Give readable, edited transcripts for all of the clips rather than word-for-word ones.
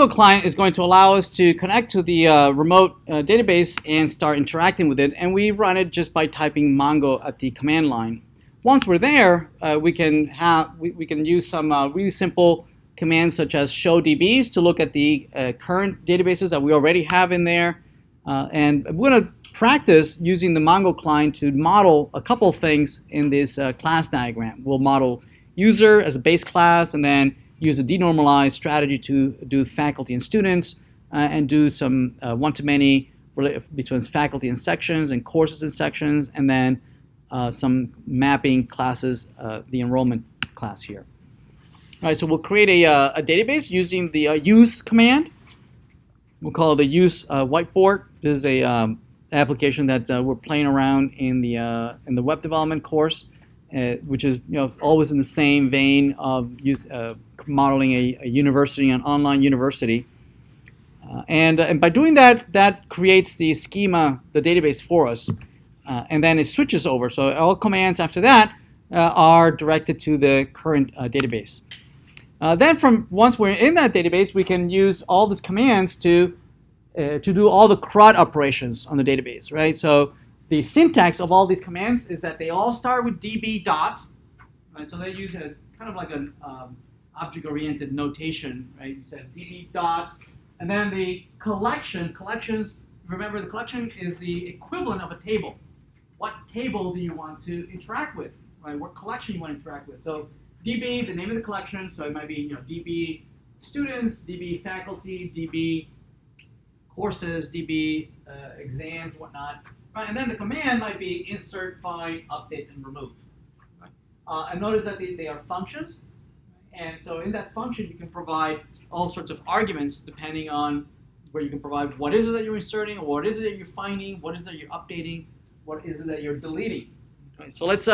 Mongo Client is going to allow us to connect to the remote database and start interacting with it. And we run it just by typing Mongo at the command line. Once we're there, we can use some really simple commands such as show DBs to look at the current databases that we already have in there. And we're going to practice using the Mongo Client to model a couple of things in this class diagram. We'll model user as a base class, and then use a denormalized strategy to do faculty and students, and do some one-to-many between faculty and sections, and courses and sections, and then some mapping classes, the enrollment class here. All right, so we'll create a database using the use command. We'll call it the use whiteboard. This is a application that we're playing around in the web development course, which is always in the same vein of modeling a university, an online university. And by doing that, that creates the schema, the database for us. And then it switches over. So all commands after that are directed to the current database. Then once we're in that database, we can use all these commands to do all the CRUD operations on the database, right? So the syntax of all these commands is that they all start with db dot, right? So they use a kind of like an object-oriented notation, right? You said db dot, and then the collections, remember the collection is the equivalent of a table. What table do you want to interact with, right? What collection you want to interact with. So db, the name of the collection, so it might be db students, db faculty, db courses, db exams, whatnot. Right, and then the command might be insert, find, update, and remove. Right? And notice that they are functions. And so in that function, you can provide all sorts of arguments depending on where you can provide what is it that you're inserting, or what is it that you're finding, what is it that you're updating, what is it that you're deleting. Okay, so let's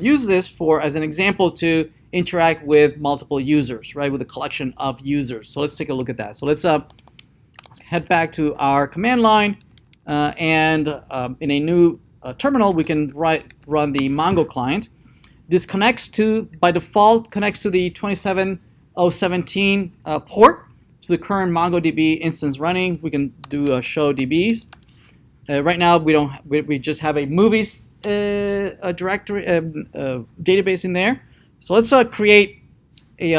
use this as an example to interact with multiple users, right, with a collection of users. So let's take a look at that. So let's head back to our command line, and in a new terminal, we can run the Mongo client. This by default, connects to the 27017 port, to the current MongoDB instance running. We can do show DBs. Right now, we just have a movies directory database in there. So let's create a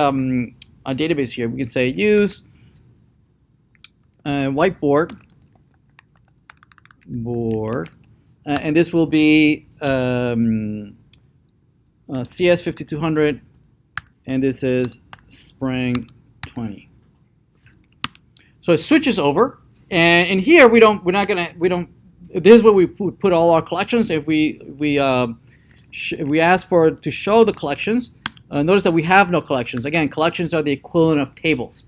database here. We can say use whiteboard, and this will be cs5200, and this is spring 20. So it switches over, and in here this is where we put all our collections. If we ask to show the collections, notice that we have no collections. Again, collections are the equivalent of tables.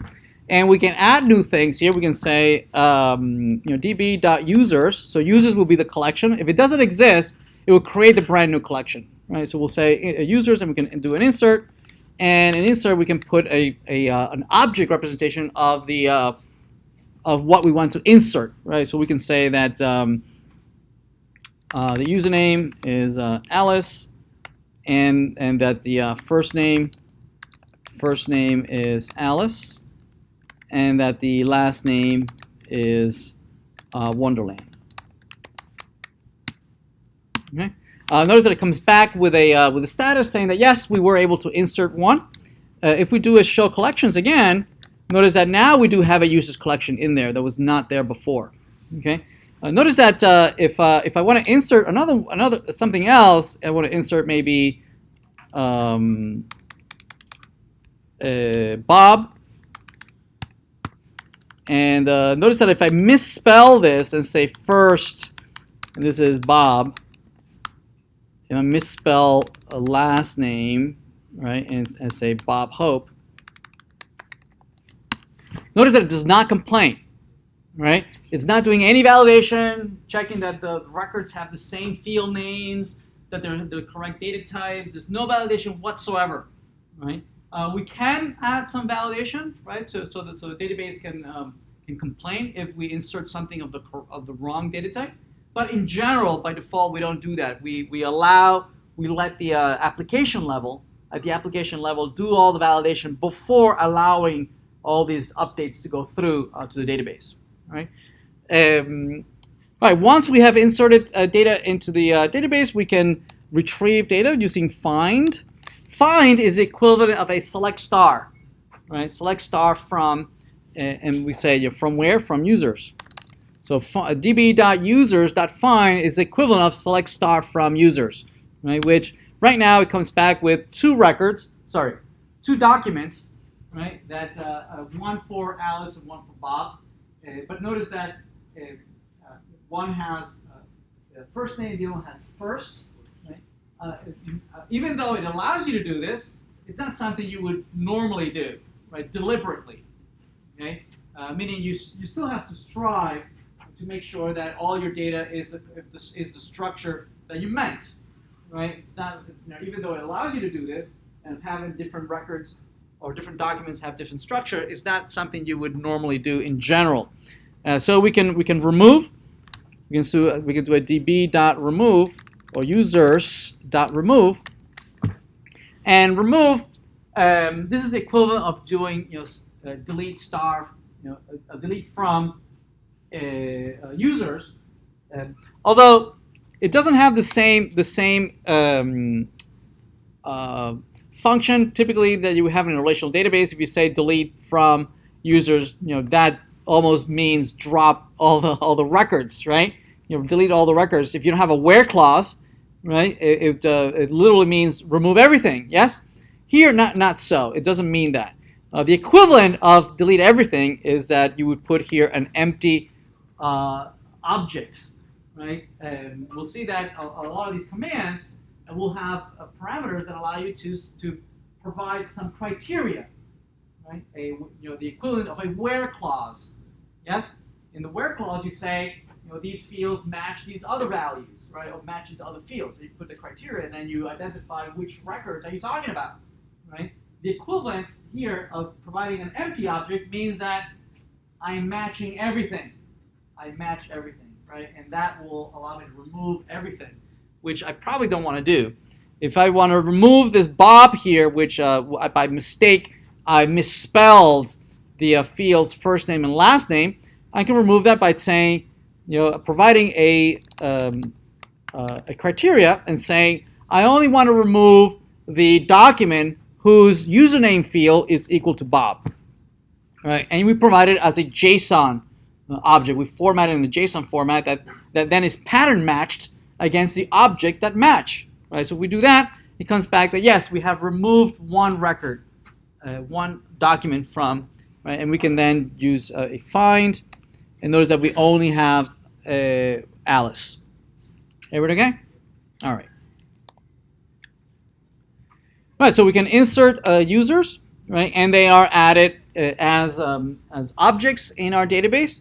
And we can add new things here. We can say db.users. So users will be the collection. If it doesn't exist, it will create the brand new collection. Right? So we'll say users, and we can do an insert. And in insert, we can put an object representation of what we want to insert. Right? So we can say that the username is Alice, and that the first name is Alice, and that the last name is Wonderland. Okay. Notice that it comes back with a status saying that yes, we were able to insert one. If we do a show collections again, notice that now we do have a users collection in there that was not there before. Okay. Notice that if I want to insert another something else, I want to insert maybe Bob. And notice that if I misspell this and say first, and this is Bob, and I misspell a last name, right, and say Bob Hope, notice that it does not complain, right? It's not doing any validation, checking that the records have the same field names, that they're the correct data type. There's no validation whatsoever, right? We can add some validation, right? So the database can complain if we insert something of the wrong data type. But in general, by default, we don't do that. We let the application level at the application level, do all the validation before allowing all these updates to go through to the database. Right? All right. Once we have inserted data into the database, we can retrieve data using find. Find is the equivalent of a select star. Right? Select star from, and we say from where? From users. So db.users.find is the equivalent of select star from users, right? Which right now it comes back with two documents, right? That one for Alice and one for Bob. But notice that one has first name, the other one has first. Right? Even though it allows you to do this, it's not something you would normally do, right? Deliberately, okay? Meaning you still have to strive to make sure that all your data is the structure that you meant, right? It's not, even though it allows you to do this and having different records or different documents have different structure, it's not something you would normally do in general. So we can remove. We can do a db.remove or users.remove, and remove. This is the equivalent of doing delete star, delete from users. Although it doesn't have the same function typically that you would have in a relational database. If you say delete from users, that almost means drop all the records, right? Delete all the records. If you don't have a where clause, right, it literally means remove everything. Yes. Here, not so. It doesn't mean that. The equivalent of delete everything is that you would put here an empty object, right? And we'll see that a lot of these commands will have parameters that allow you to provide some criteria, right? The equivalent of a where clause. Yes. In the where clause, you say these fields match these other values, right? Or match these other fields. So you put the criteria, and then you identify which records are you talking about, right? The equivalent here of providing an empty object means that I'm matching everything. I match everything, right? And that will allow me to remove everything, which I probably don't want to do. If I want to remove this Bob here, which by mistake I misspelled the field's first name and last name, I can remove that by saying, providing a criteria and saying I only want to remove the document whose username field is equal to Bob, right? And we provide it as a JSON object. We format it in the JSON format that then is pattern matched against the object that match, right? So if we do that, it comes back that yes, we have removed one record, one document from, right? And we can then use a find, and notice that we only have Alice. Everything okay? All right. Right, so we can insert users, right, and they are added as objects in our database.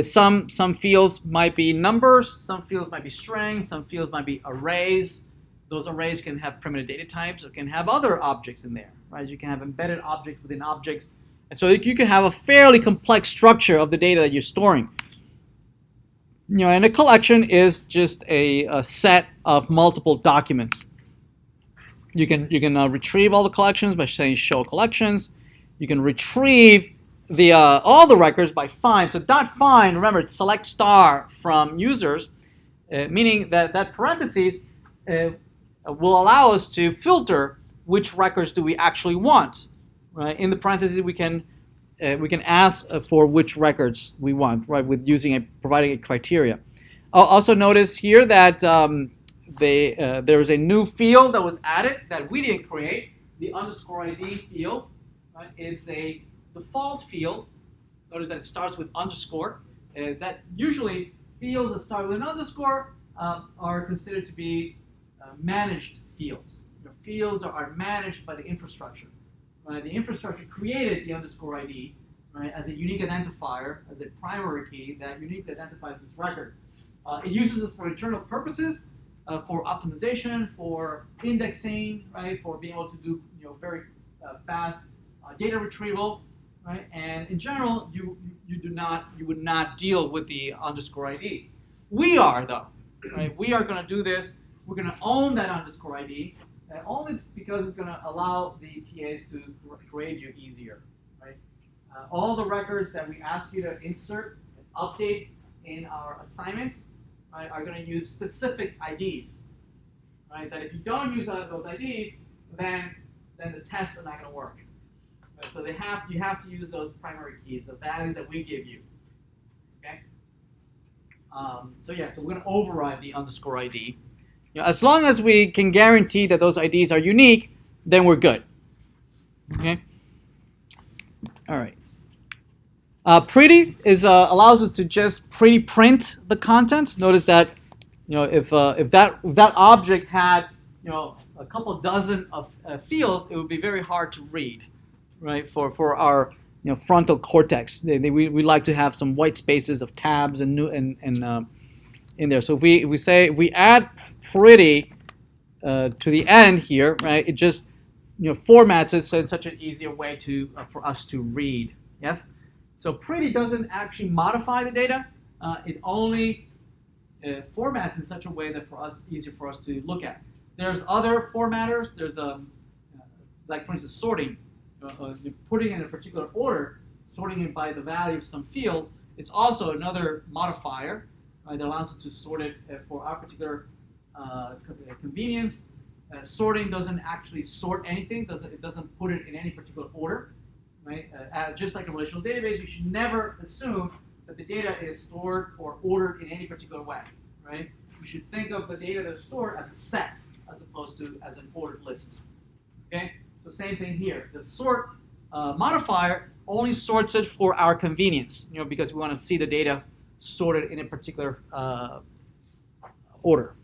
Some fields might be numbers, some fields might be strings, some fields might be arrays. Those arrays can have primitive data types or can have other objects in there, right? You can have embedded objects within objects, and so you can have a fairly complex structure of the data that you're storing. And a collection is just a set of multiple documents. You can retrieve all the collections by saying show collections. You can retrieve all the records by find. So .find, remember, it's select star from users, meaning that parentheses will allow us to filter which records do we actually want. Right? In the parentheses, we can ask for which records we want, right? With providing a criteria. Also notice here that there is a new field that was added that we didn't create, the _ID field. Right? It's a default field. Notice that it starts with underscore. That usually fields that start with an underscore are considered to be managed fields. Fields are managed by the infrastructure. Right? The infrastructure created the _ID, right, as a unique identifier, as a primary key that uniquely identifies this record. It uses it for internal purposes, for optimization, for indexing, right, for being able to do very fast data retrieval, right? And in general, you would not deal with the _ID. We are though, right? We are going to do this. We're going to own that _ID, only because it's going to allow the TAs to grade you easier, right? All the records that we ask you to insert and update in our assignment, right, are going to use specific IDs, right? That if you don't use those IDs, then the tests are not going to work. Right? So you have to use those primary keys, the values that we give you. Okay. So we're going to override the underscore ID. As long as we can guarantee that those IDs are unique, then we're good. Okay. All right. Pretty allows us to just pretty print the content. Notice that if that object had a couple dozen of fields, it would be very hard to read, right? For our frontal cortex, we like to have some white spaces of tabs and in there. So if we add pretty to the end here, right? It just formats it so it's such an easier way for us to read. Yes. So pretty doesn't actually modify the data. It only formats in such a way that easier for us to look at. There's other formatters. There's like for instance sorting. Putting in a particular order, sorting it by the value of some field. It's also another modifier that allows us to sort it for our particular convenience. Sorting doesn't actually sort anything. It doesn't put it in any particular order. Right? Just like a relational database, you should never assume that the data is stored or ordered in any particular way. Right? You should think of the data that's stored as a set, as opposed to as an ordered list. Okay? So same thing here. The sort modifier only sorts it for our convenience, because we want to see the data sorted in a particular order.